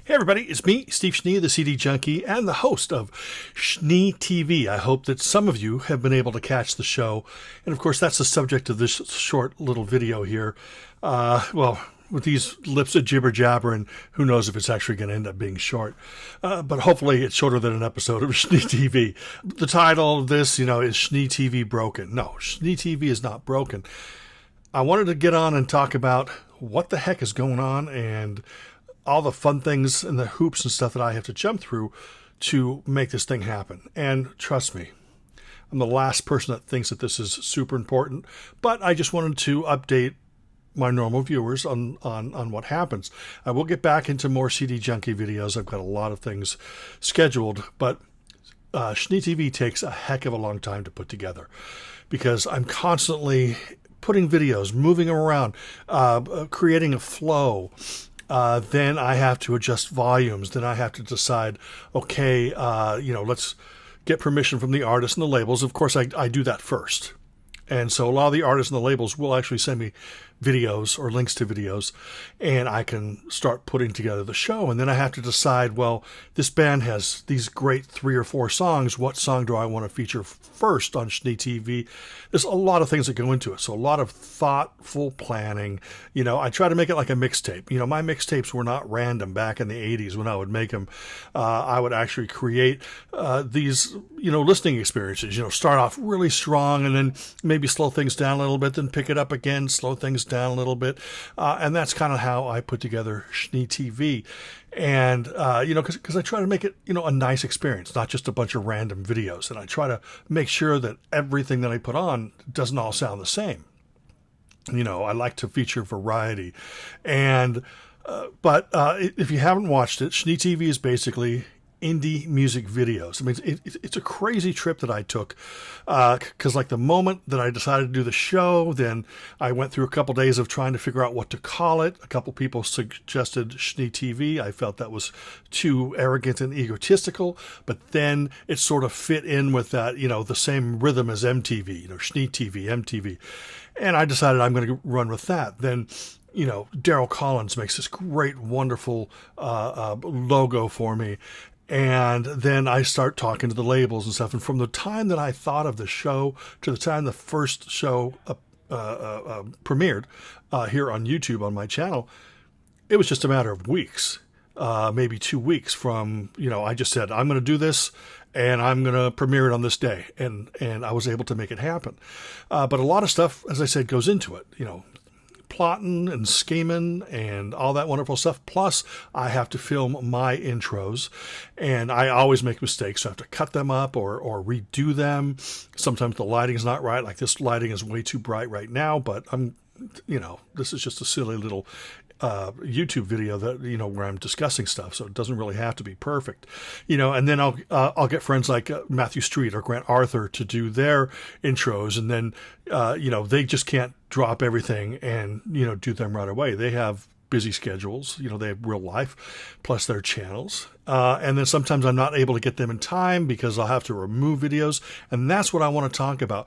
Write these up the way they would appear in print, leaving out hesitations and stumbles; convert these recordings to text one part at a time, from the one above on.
Hey everybody, it's me, Steve Schnee, the CD Junkie, and the host of SchneeTeeVee. I hope that some of you have been able to catch the show. And of course, that's the subject of this short little video here. With these lips of jibber jabber, and who knows if it's actually going to end up being short. But hopefully it's shorter than an episode of SchneeTeeVee. The title of this, is SchneeTeeVee broken? No, SchneeTeeVee is not broken. I wanted to get on and talk about what the heck is going on and all the fun things and the hoops and stuff that I have to jump through to make this thing happen. And trust me, I'm the last person that thinks that this is super important, but I just wanted to update my normal viewers on what happens. I will get back into more CD Junkie videos. I've got a lot of things scheduled, but SchneeTeeVee takes a heck of a long time to put together because I'm constantly putting videos, moving them around, creating a flow. Then I have to adjust volumes. Then I have to decide, okay, let's get permission from the artists and the labels. Of course, I do that first. And so a lot of the artists and the labels will actually send me videos or links to videos, and I can start putting together the show. And then I have to decide, well, this band has these great 3 or 4 songs. What song do I want to feature first on SchneeTeeVee? There's a lot of things that go into it. So a lot of thoughtful planning. I try to make it like a mixtape. My mixtapes were not random back in the 80s when I would make them. I would actually create these, listening experiences. Start off really strong and then maybe slow things down a little bit, then pick it up again, slow things down a little bit. And that's kind of how I put together SchneeTeeVee. And, because I try to make it, a nice experience, not just a bunch of random videos. And I try to make sure that everything that I put on doesn't all sound the same. I like to feature variety. And, but if you haven't watched it, SchneeTeeVee is basically indie music videos. I mean, it's a crazy trip that I took because like the moment that I decided to do the show, then I went through a couple days of trying to figure out what to call it. A couple people suggested SchneeTeeVee. I felt that was too arrogant and egotistical, but then it sort of fit in with that, the same rhythm as MTV, SchneeTeeVee, MTV. And I decided I'm going to run with that. Then Daryl Collins makes this great, wonderful logo for me. And then I start talking to the labels and stuff. And from the time that I thought of the show to the time the first show premiered here on YouTube on my channel, it was just a matter of weeks, maybe 2 weeks from, I just said, I'm going to do this and I'm going to premiere it on this day. And I was able to make it happen. But a lot of stuff, as I said, goes into it, plotting and scheming and all that wonderful stuff. Plus, I have to film my intros, and I always make mistakes. So I have to cut them up or redo them. Sometimes the lighting's not right. Like this lighting is way too bright right now, but this is just a silly little YouTube video that where I'm discussing stuff, so it doesn't really have to be perfect, and then I'll get friends like Matthew Street or Grant Arthur to do their intros, and then they just can't drop everything and do them right away. They have busy schedules, they have real life plus their channels, and then sometimes I'm not able to get them in time because I'll have to remove videos, and that's what I want to talk about.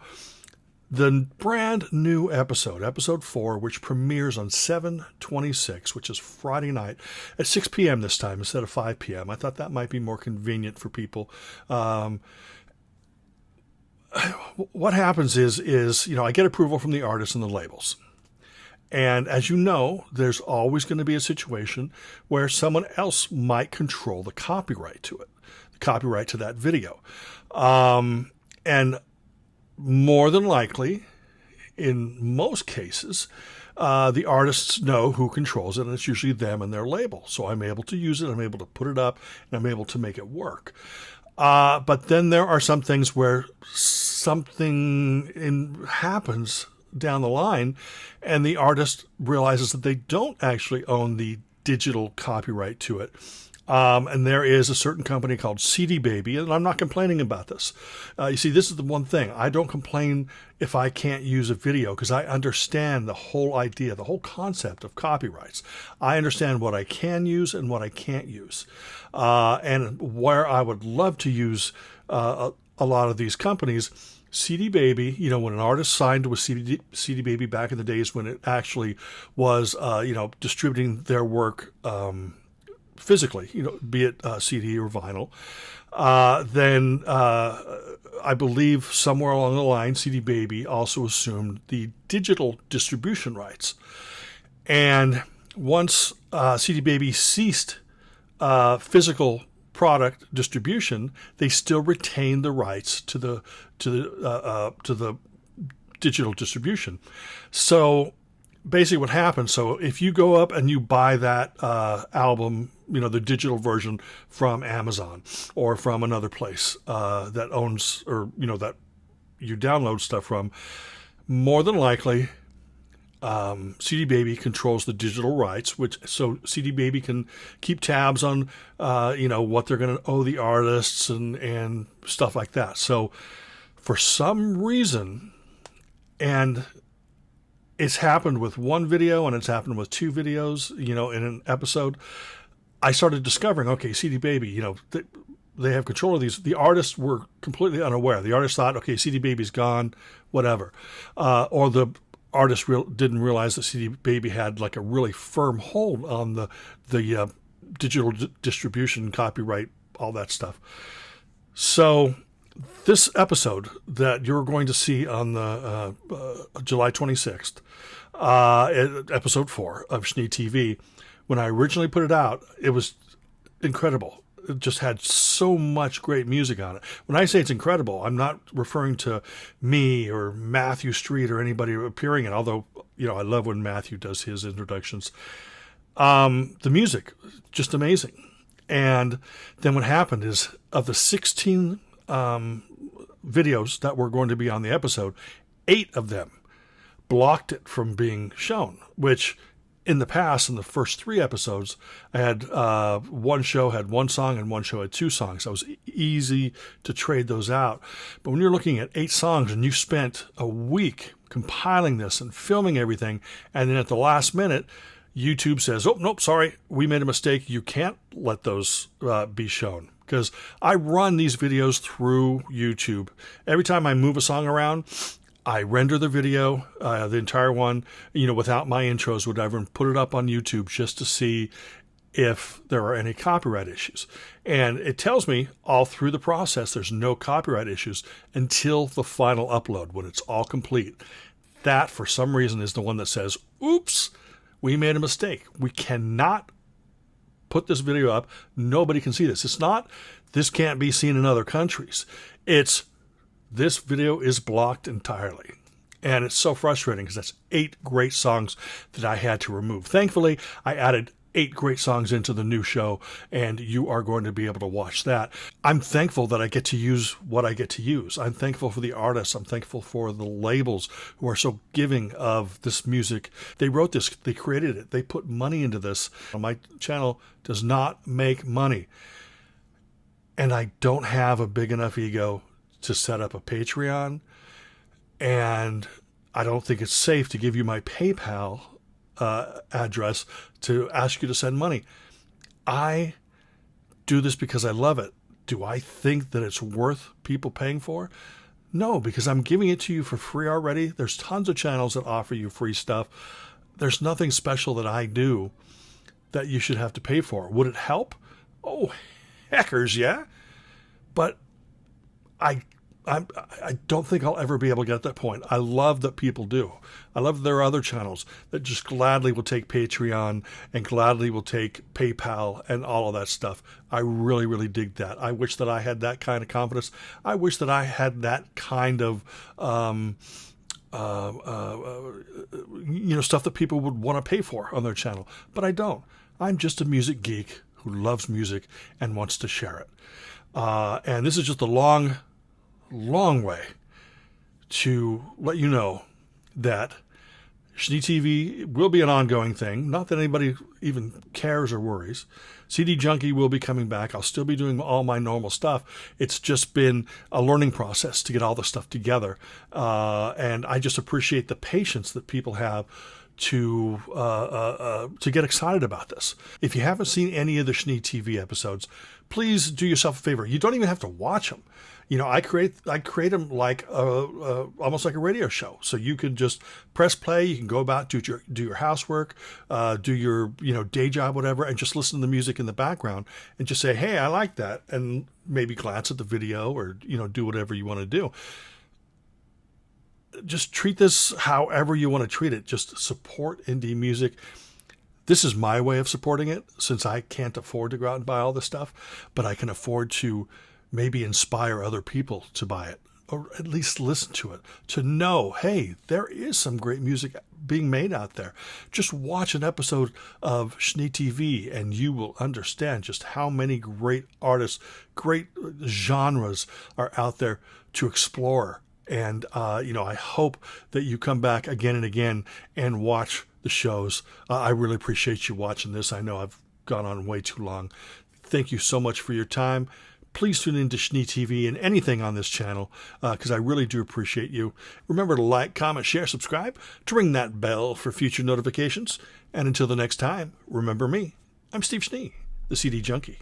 The brand new episode 4, which premieres on 7/26, which is Friday night at 6 p.m. this time instead of 5 p.m. I thought that might be more convenient for people. What happens is I get approval from the artists and the labels. And as you know, there's always going to be a situation where someone else might control the copyright to it, the copyright to that video. And more than likely, in most cases, the artists know who controls it, and it's usually them and their label. So I'm able to use it, I'm able to put it up, and I'm able to make it work. But then there are some things where something happens down the line, and the artist realizes that they don't actually own the digital copyright to it. And there is a certain company called SchneeTeeVee, and I'm not complaining about this. You see, this is the one thing. I don't complain if I can't use a video because I understand the whole idea, the whole concept of copyrights. I understand what I can use and what I can't use. And where I would love to use a lot of these companies, SchneeTeeVee, when an artist signed with SchneeTeeVee back in the days when it actually was, distributing their work physically, be it CD or vinyl, then I believe somewhere along the line, SchneeTeeVee also assumed the digital distribution rights. And once SchneeTeeVee ceased physical product distribution, they still retained the rights to the digital distribution. So basically what happens, so if you go up and you buy that album, the digital version from Amazon or from another place that owns, or that you download stuff from, more than likely SchneeTeeVee controls the digital rights, so SchneeTeeVee can keep tabs on what they're going to owe the artists and stuff like that. So for some reason, and it's happened with one video and it's happened with two videos, in an episode, I started discovering, okay, SchneeTeeVee, they have control of these. The artists were completely unaware. The artists thought, okay, SchneeTeeVee's gone, whatever. Or the artists didn't realize that SchneeTeeVee had like a really firm hold on the digital distribution, copyright, all that stuff. So this episode that you're going to see on the July 26th, episode 4 of SchneeTeeVee, when I originally put it out, it was incredible. It just had so much great music on it. When I say it's incredible, I'm not referring to me or Matthew Street or anybody appearing in, although, I love when Matthew does his introductions. The music, just amazing. And then what happened is, of the 16 videos that were going to be on the episode, 8 of them blocked it from being shown, which in the past, in the first 3 episodes, I had one show had 1 song and one show had 2 songs. So it was easy to trade those out. But when you're looking at 8 songs and you spent a week compiling this and filming everything, and then at the last minute, YouTube says, oh, nope, sorry, we made a mistake. You can't let those be shown. Because I run these videos through YouTube. Every time I move a song around, I render the video, the entire one, without my intros, whatever, and put it up on YouTube just to see if there are any copyright issues. And it tells me all through the process there's no copyright issues until the final upload, when it's all complete. That, for some reason, is the one that says, oops, we made a mistake. We cannot put this video up. Nobody can see this. It's not, this can't be seen in other countries. It's, this video is blocked entirely. And it's so frustrating because that's 8 great songs that I had to remove. Thankfully, I added 8 great songs into the new show, and you are going to be able to watch that. I'm thankful that I get to use what I get to use. I'm thankful for the artists. I'm thankful for the labels who are so giving of this music. They wrote this. They created it. They put money into this. My channel does not make money. And I don't have a big enough ego to set up a Patreon, and I don't think it's safe to give you my PayPal address to ask you to send money. I do this because I love it. Do I think that it's worth people paying for? No, because I'm giving it to you for free already. There's tons of channels that offer you free stuff. There's nothing special that I do that you should have to pay for. Would it help? Oh, heckers, yeah. But I don't think I'll ever be able to get to that point. I love that people do. I love that there are other channels that just gladly will take Patreon and gladly will take PayPal and all of that stuff. I really, really dig that. I wish that I had that kind of confidence. I wish that I had that kind of stuff that people would want to pay for on their channel. But I don't. I'm just a music geek who loves music and wants to share it. And this is just a long way to let you know that SchneeTeeVee will be an ongoing thing. Not that anybody even cares or worries. CD Junkie will be coming back. I'll still be doing all my normal stuff. It's just been a learning process to get all the stuff together. And I just appreciate the patience that people have to get excited about this. If you haven't seen any of the SchneeTeeVee episodes, please do yourself a favor. You don't even have to watch them. I create them like almost like a radio show. So you can just press play. You can go about, do your housework, do your day job, whatever, and just listen to the music in the background and just say, hey, I like that, and maybe glance at the video or do whatever you want to do. Just treat this however you want to treat it. Just support indie music. This is my way of supporting it, since I can't afford to go out and buy all this stuff, but I can afford to maybe inspire other people to buy it, or at least listen to it, to know, hey, there is some great music being made out there. Just watch an episode of SchneeTeeVee and you will understand just how many great artists, great genres are out there to explore. And, I hope that you come back again and again and watch the shows. I really appreciate you watching this. I know I've gone on way too long. Thank you so much for your time. Please tune in to SchneeTeeVee and anything on this channel, because I really do appreciate you. Remember to like, comment, share, subscribe, to ring that bell for future notifications. And until the next time, remember me. I'm Steve Schnee, the CD Junkie.